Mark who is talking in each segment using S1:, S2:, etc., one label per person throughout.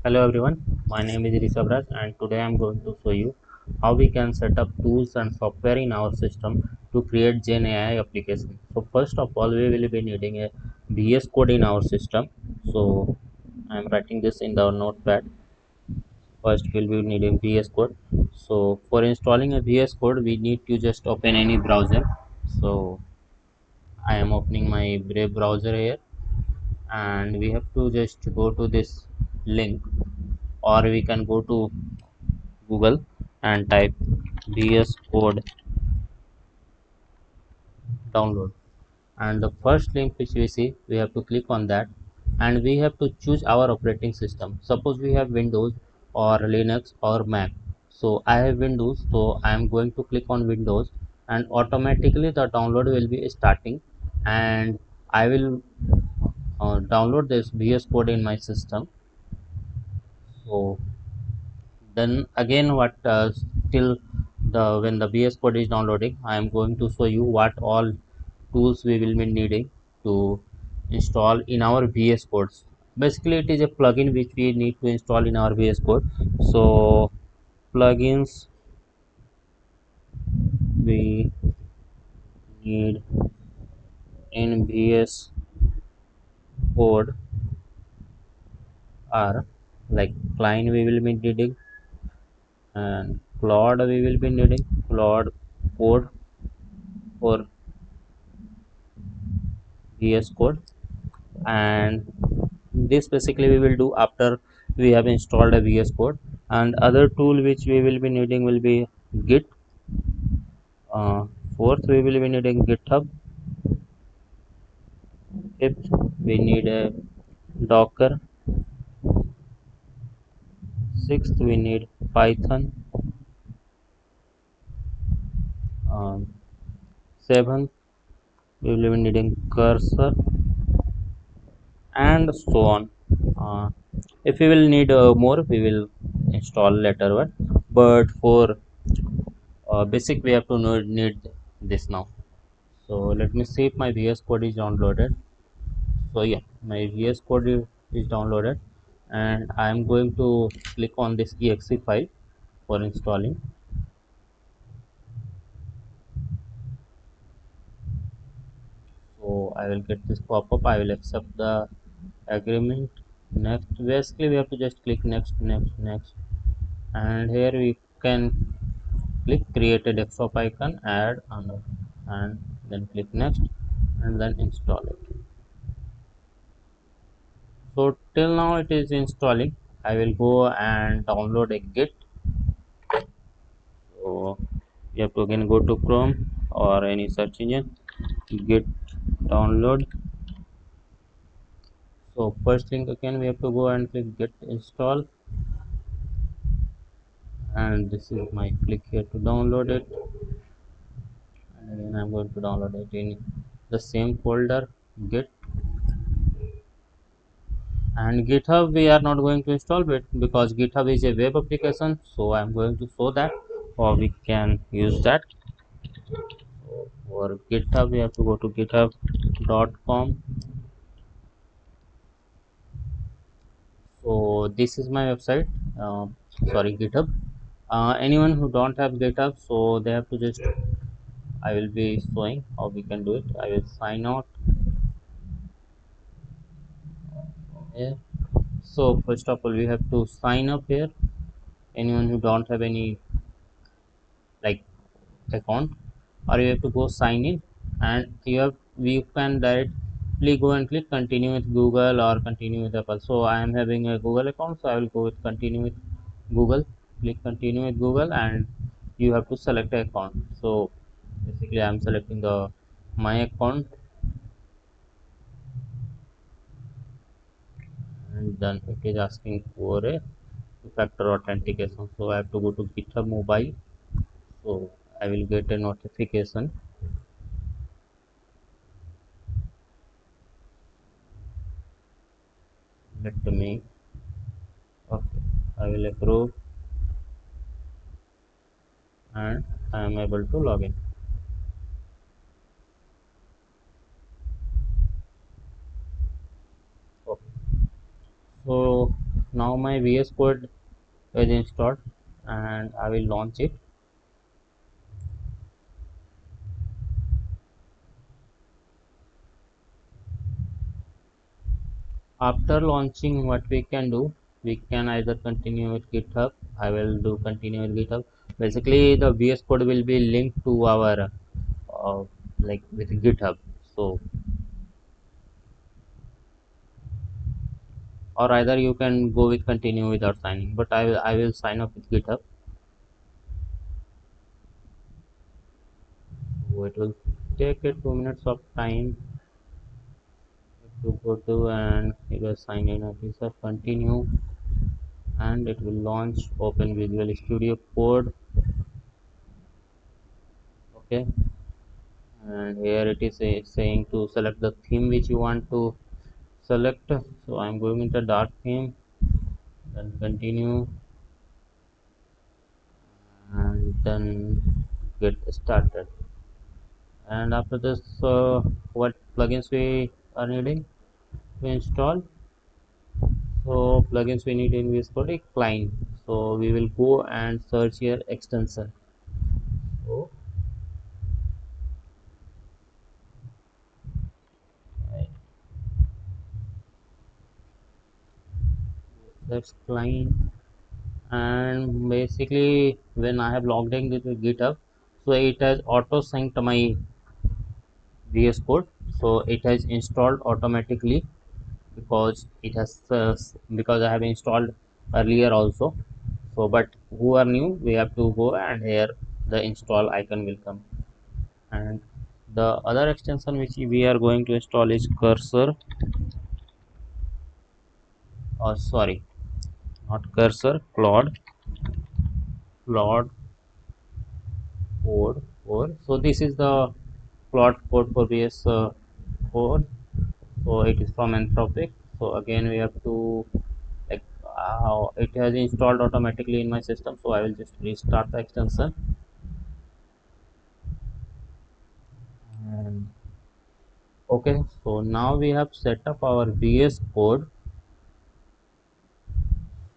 S1: Hello everyone, my name is Rishabh and today I am going to show you how we can set up tools and software in our system to create Gen AI application. So first of all we will be needing a VS Code in our system. So I am writing this in the notepad. First we'll be needing VS Code. So for installing a VS Code we need to just open any browser. So I am opening my Brave browser here and we have to just go to this link, or we can go to Google and type VS Code download, and the first link which we see we have to click on that, and we have to choose our operating system. Suppose we have Windows or Linux or Mac. So I have Windows, so I am going to click on Windows, and automatically the download will be starting, and I will download this VS Code in my system. So then again what till the when the VS Code is downloading, I am going to show you what all tools we will be needing to install in our VS codes. Basically it is a plugin which we need to install in our VS Code. So plugins we need in VS Code are like Cline we will be needing, and Claude we will be needing, Claude code for VS Code. And this basically we will do after we have installed a VS Code. And other tool which we will be needing will be Git. Fourth we will be needing GitHub. Fifth we need a Docker. Sixth we need Python. um, Seventh we will be needing Cursor, and so on. If we will need more we will install later one, but for basic we have to need this now. So let me see if my VS Code is downloaded. So yeah, my VS Code is downloaded, and I am going to click on this exe file for installing. So I will get this pop-up, I will accept the agreement. Next, basically we have to just click next, and here we can click create a desktop icon, add under, and then click next, and then install it. So till now it is installing. I will go and download a Git. So you have to again go to Chrome or any search engine, Git download. So first thing again we have to go and click Git install, and this is my click here to download it, and again I'm going to download it in the same folder Git. And GitHub we are not going to install it because GitHub is a web application, so I'm going to show that, or we can use that. So for GitHub we have to go to github.com. So this is my website, sorry, GitHub. Anyone who don't have GitHub, so they have to just, I will be showing how we can do it. I will sign out here. So first of all we have to sign up here. Anyone who don't have any like account, or you have to go sign in, and you can directly go and click continue with Google or continue with Apple. So I am having a Google account, so I will go with continue with Google. Click continue with Google, and you have to select an account. So basically I am selecting the my account, and then it is asking for a two-factor authentication. So I have to go to GitHub mobile. So I will get a notification. Let me, okay, I will approve, and I am able to log in. Okay. So Now my VS Code is installed and I will launch it. After launching, what we can do, we can either continue with GitHub. I will do continue with GitHub. Basically, the VS Code will be linked to our like with GitHub. So, or either you can go with continue without signing. But I will sign up with GitHub. So it will take a 2 minutes of time to go to and it will sign in. Okay, sir, continue, and it will launch. Open Visual Studio Code. Okay, and here it is saying to select the theme which you want to select. So I'm going with the dark theme, then continue, and then get started. And after this, what plugins we are needing to install? So plugins we need in VS Code is Cline. So we will go and search here extension. So I search Cline, and basically when I have logged in with GitHub, so it has auto synced my VS Code. So it has installed automatically because it has because I have installed earlier also. So but who are new, we have to go and here the install icon will come. And the other extension which we are going to install is cursor, or sorry, not cursor, Claude code 4. So this is the Claude code for VS Code. So it is from Anthropic. So again we have to like it has installed automatically in my system. So I will just restart the extension. And okay, so now we have set up our VS Code.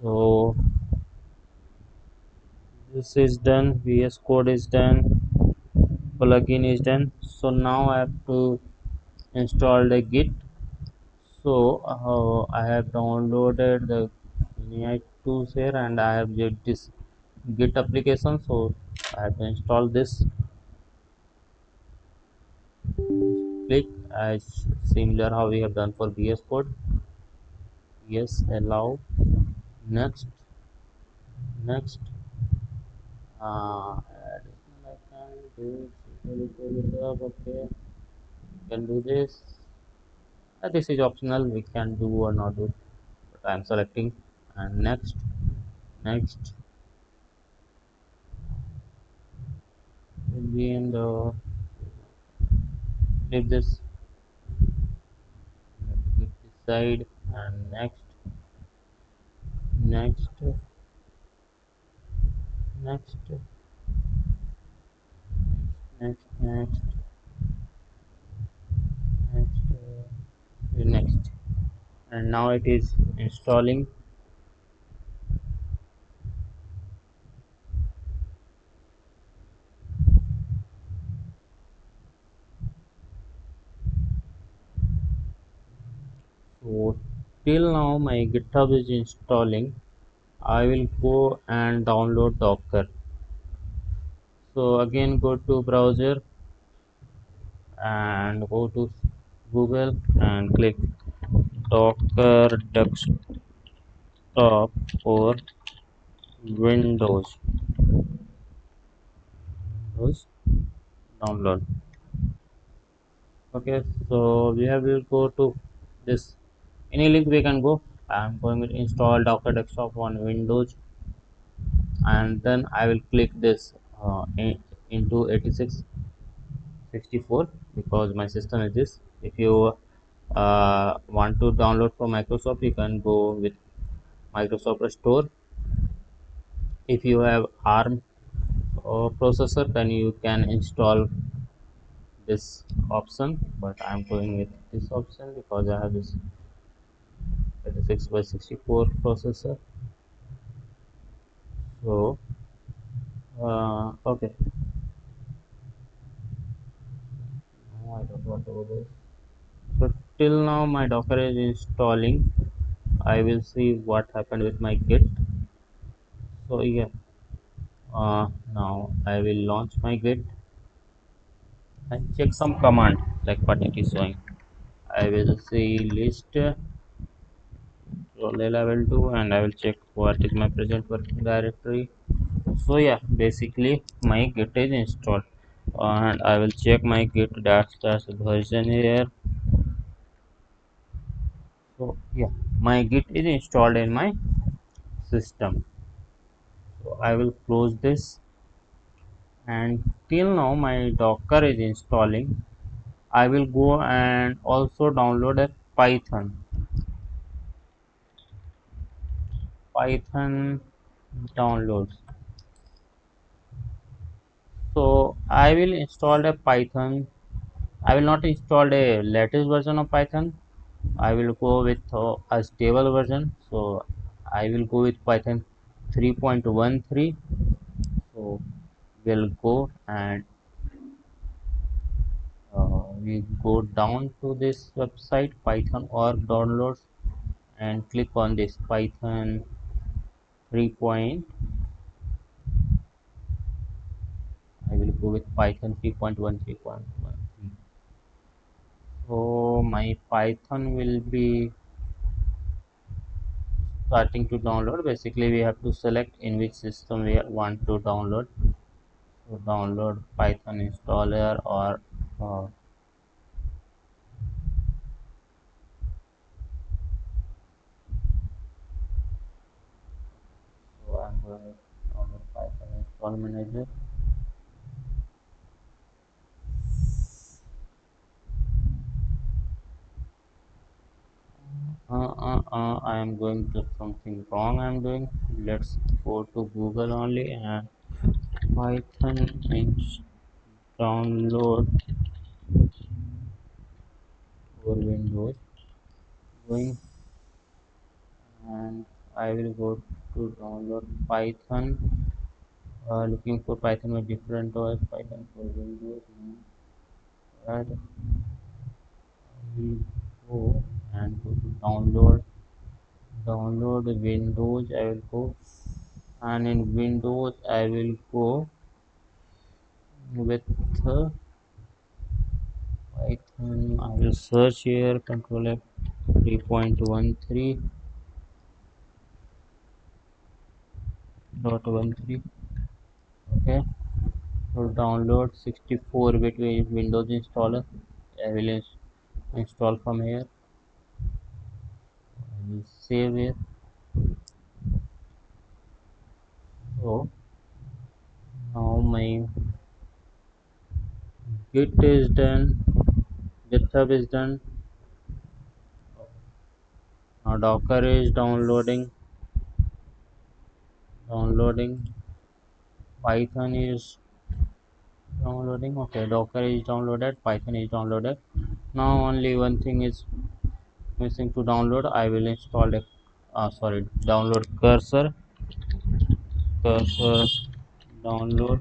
S1: So this is done, VS Code is done, plugin is done. So now I have to install the Git. So I have downloaded the AI tools here, and I have this Git application. So I have to install this. Click as similar how we have done for VS Code. Yes, allow. Next, next. Additional I can do. Okay, can do this. This is optional. We can do or not do. But I am selecting, and next, next. Again, the leave this. Click this side, and next, next, next, next, next, next, next. And now it is installing. So till now my GitHub is installing. I will go and download Docker. So again go to browser and go to Google and click Docker desktop for Windows download. Okay, so we have will go to this any link we can go. I'm going to install Docker desktop on Windows, and then I will click this into 8664 because my system is this. If you want to download from Microsoft, you can go with Microsoft Store. If you have ARM processor, then you can install this option, but I'm going with this option because I have this 36 by 64 processor. So okay, no, I don't want to do this. So till now my Docker is installing. I will see what happened with my Git. So yeah, now I will launch my Git and check some command like what it is showing. I will see list role level 2 and I will check what is my present working directory. So yeah, basically my Git is installed and I will check my Git dash version here. So yeah, my Git is installed in my system. So I will close this, and till now my Docker is installing. I will go and also download a Python downloads. So I will install a Python. I will not install a latest version of Python. I will go with a stable version. So I will go with Python 3.13. So we'll go and we go down to this website Python org downloads and click on this Python 3 point. I will go with Python 3.13.13. So my Python will be starting to download. Basically we have to select in which system we want to download. So download Python installer, or uh, so I'm going to download Python install manager. I am going to something wrong. I'm doing. Let's go to Google only and Python download for Windows. Going, and I will go to download Python. Looking for Python with different OS. Python for Windows. And I will go and go to download Windows. I will go, and in Windows I will go with Python. I will search here control F 3.13.13. Okay, so download 64-bit Windows installer. I will install from here. I will save it. So now my Git is done, Github is done. Now Docker is downloading. Python is downloading. Okay, Docker is downloaded, Python is downloaded. Now only one thing is missing to download. I will install a download cursor download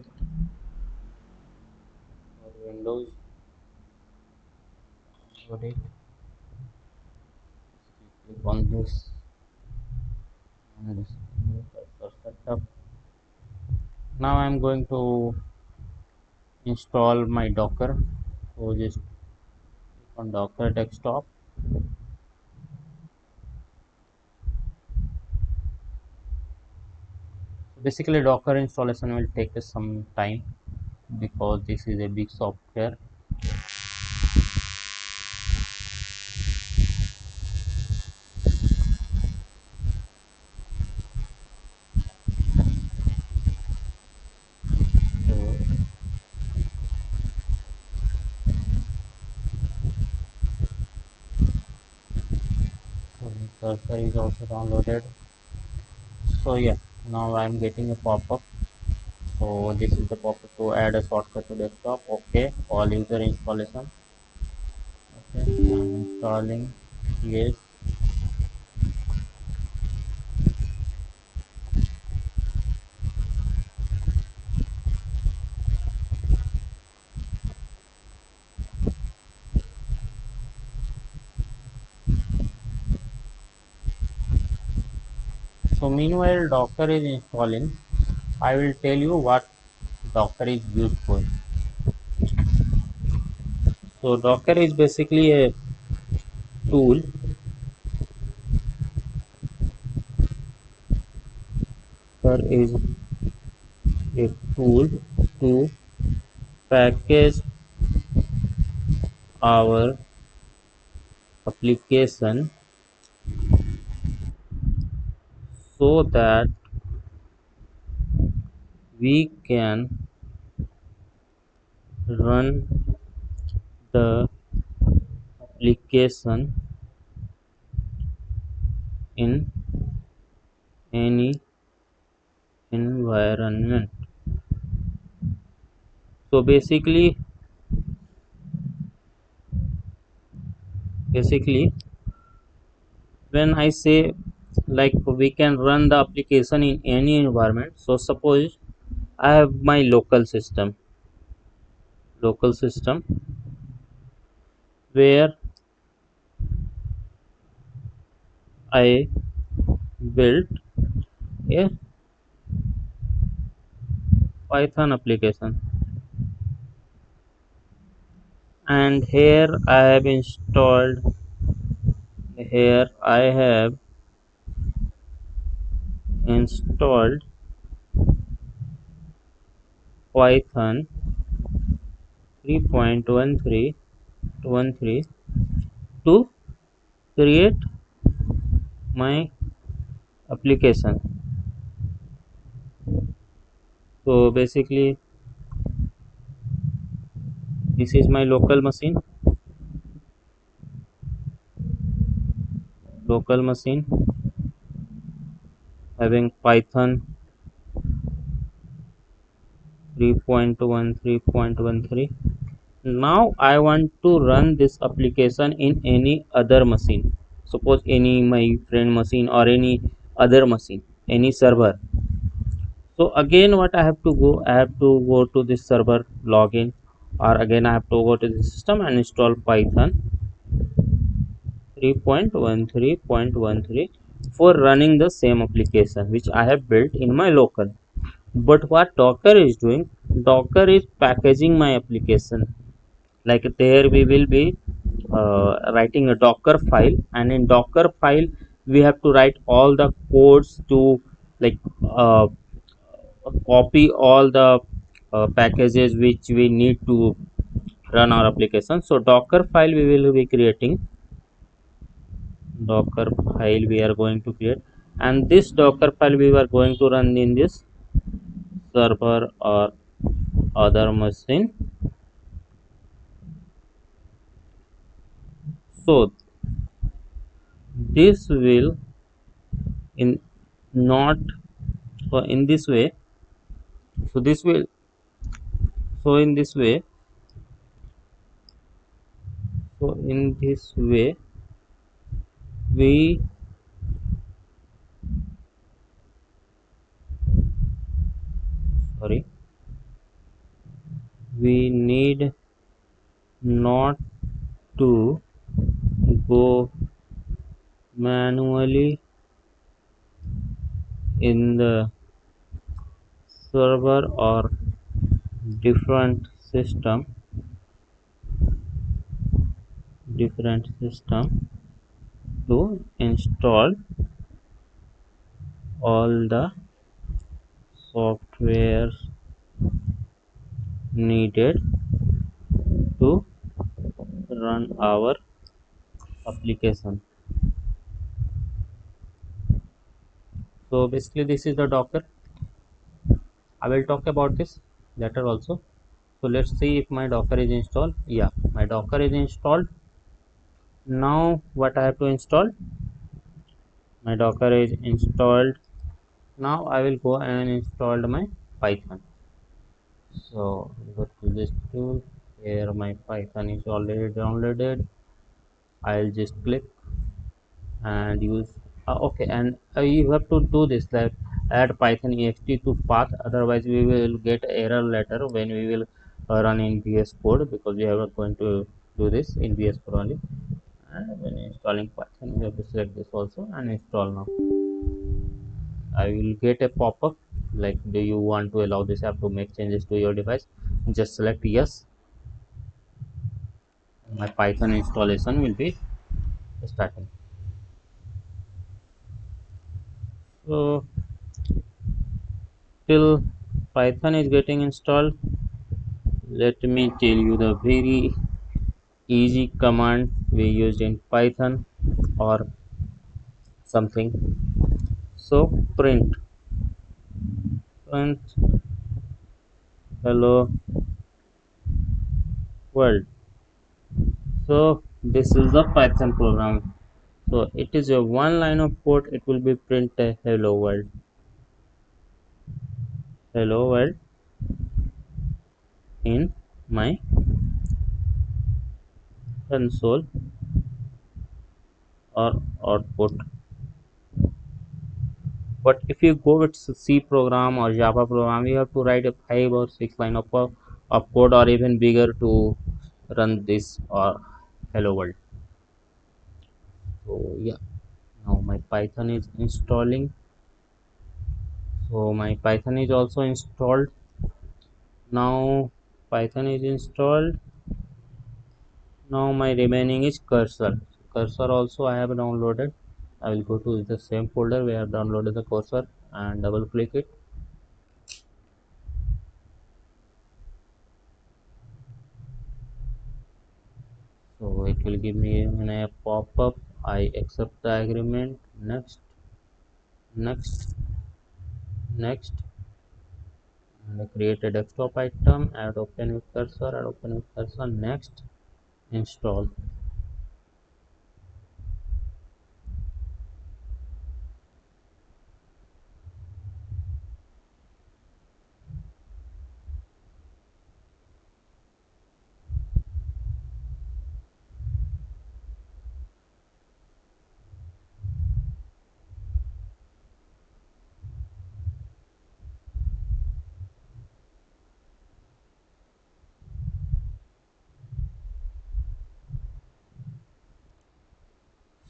S1: for Windows. Download it. Click on this and this cursor setup. Now I am going to install my Docker. So just click on Docker desktop. Basically Docker installation will take us some time because this is a big software. So, so the cursor is also downloaded. So yeah, now I am getting a pop-up. So this is the pop-up to add a shortcut to desktop. Okay, all user installation. Okay, I'm installing. Yes. So meanwhile Docker is installing, I will tell you what Docker is used for. So Docker is basically a tool. Docker is a tool to package our application so that we can run the application in any environment. So basically when I say like we can run the application in any environment, so suppose I have my local system where I built a Python application, and here I have installed Python 3.13 to create my application. So basically this is my local machine having Python 3.13. Now I want to run this application in any other machine, suppose any my friend machine or any other machine, any server. So again what I have to go to this server, login, or again I have to go to the system and install Python 3.13.13 for running the same application which I have built in my local. But what Docker is doing, Docker is packaging my application. Like there we will be writing a Docker file, and in Docker file we have to write all the codes to like copy all the packages which we need to run our application. So Docker file we will be creating, Docker file we are going to create, and this Docker file we are going to run in this server or other machine. So this will in not in this way. So this will so in this way so in this way we sorry we need not to go manually in the server or different system to install all the software needed to run our application. So basically this is the Docker. I will talk about this later also. So let's see if my Docker is installed. Yeah, my Docker is installed. Now what I have to install? My Docker is installed. Now I will go and install my Python. So go to this tool. Here my Python is already downloaded. I'll just click and use okay, and you have to do this, like add Python ext to path, otherwise we will get error later when we will run in VS Code, because we are going to do this in VS Code only. And when installing Python we have to select this also and install now. I will get a pop-up like, do you want to allow this app to make changes to your device? Just select yes. My Python installation will be starting. So till Python is getting installed, let me tell you the very easy command we used in Python or something. So print hello world. So this is the Python program. So it is a one line of code. It will be print a hello world in my console or output. But if you go with C program or Java program, you have to write a 5 or 6 line of code or even bigger to run this or hello world. So yeah, now my Python is installing. So my Python is also installed. Now Python is installed. Now my remaining is cursor. Cursor also I have downloaded. I will go to the same folder where I have downloaded the cursor and double click it. So it will give me a pop-up. I accept the agreement. Next, next, next. And I create a desktop item. Add open with cursor. Add open with cursor. Next, install.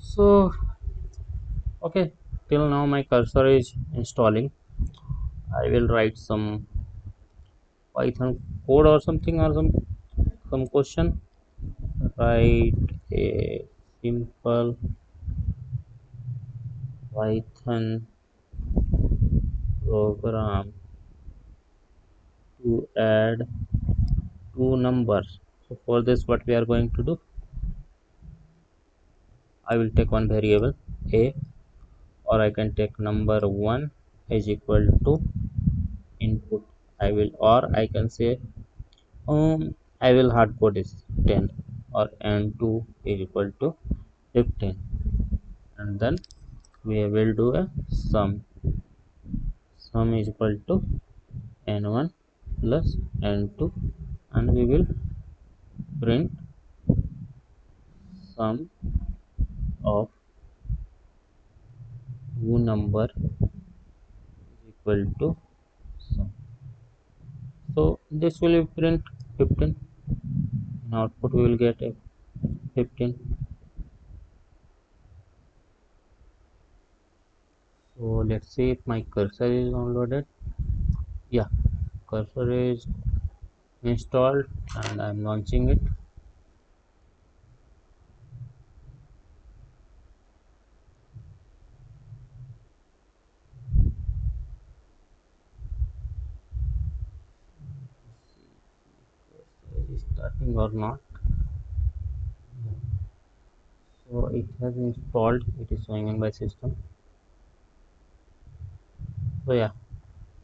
S1: So okay, till now my cursor is installing. I will write some Python code or something or some question. Write a simple Python program to add two numbers. So for this, what we are going to do, I will take one variable a, or I can take number 1 is equal to input. I can say I will hard code is 10 or n2 is equal to 15, and then we will do a sum is equal to n1 plus n2, and we will print sum of two number is equal to sum. So this will print 15. In output we will get a 15. So let's see if my cursor is downloaded. Yeah, cursor is installed and I'm launching it. Cursor is starting or not. So it has installed, it is showing in my system. So yeah,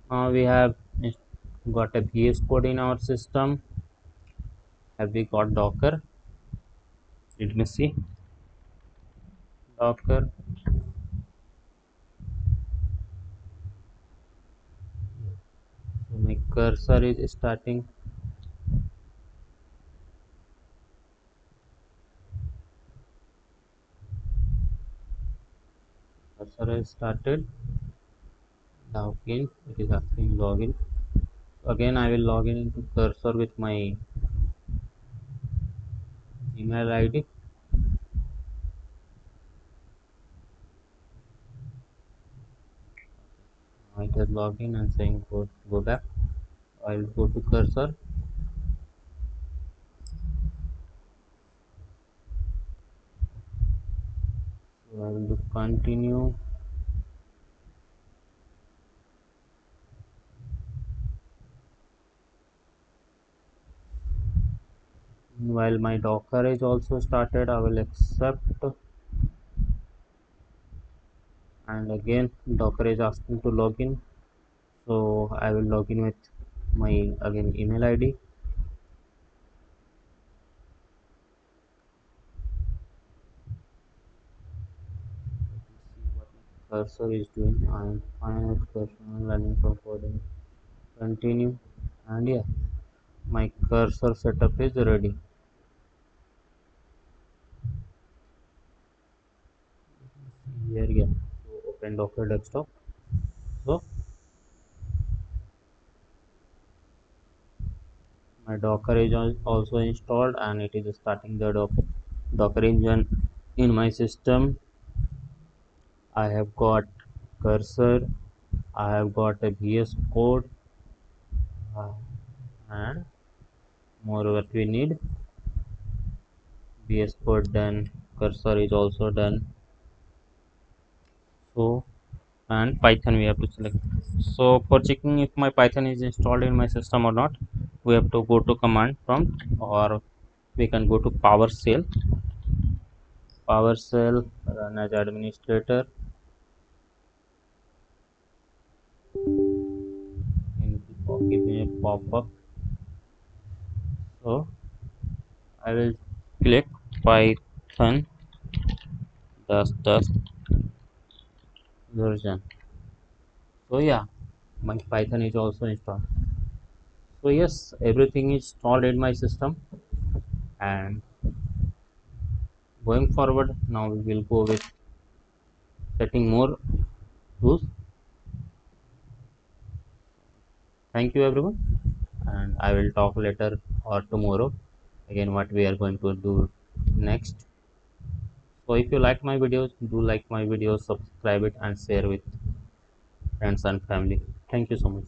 S1: now we have got a VS Code in our system. Have we got Docker? Let me see. Docker. So my cursor is starting. Cursor has started. Login. It is asking login. Again, I will log in into cursor with my email ID. it is logged in and saying go back. I'll go to cursor. So I will do continue. While my Docker is also started, I will accept, and again Docker is asking to log in. So I will log in with my again email ID. See what my cursor is doing. I am fine with cursor learning from coding. Continue, and yeah, my cursor setup is ready. Here, yeah. So open Docker desktop. So my Docker is also installed, and it is starting the Docker engine in my system. I have got cursor, I have got a VS Code, uh, and more what we need. VS Code done, cursor is also done. So and Python we have to select. So for checking if my Python is installed in my system or not, we have to go to command prompt, or we can go to PowerShell. PowerShell, run as administrator. In give me a pop-up. So I will click Python dash version. So yeah, my Python is also installed. So yes, everything is installed in my system, and going forward now we will go with setting more tools. Thank you everyone, and I will talk later or tomorrow again what we are going to do next. So if you like my videos, do like my videos, subscribe it and share with friends and family. Thank you so much.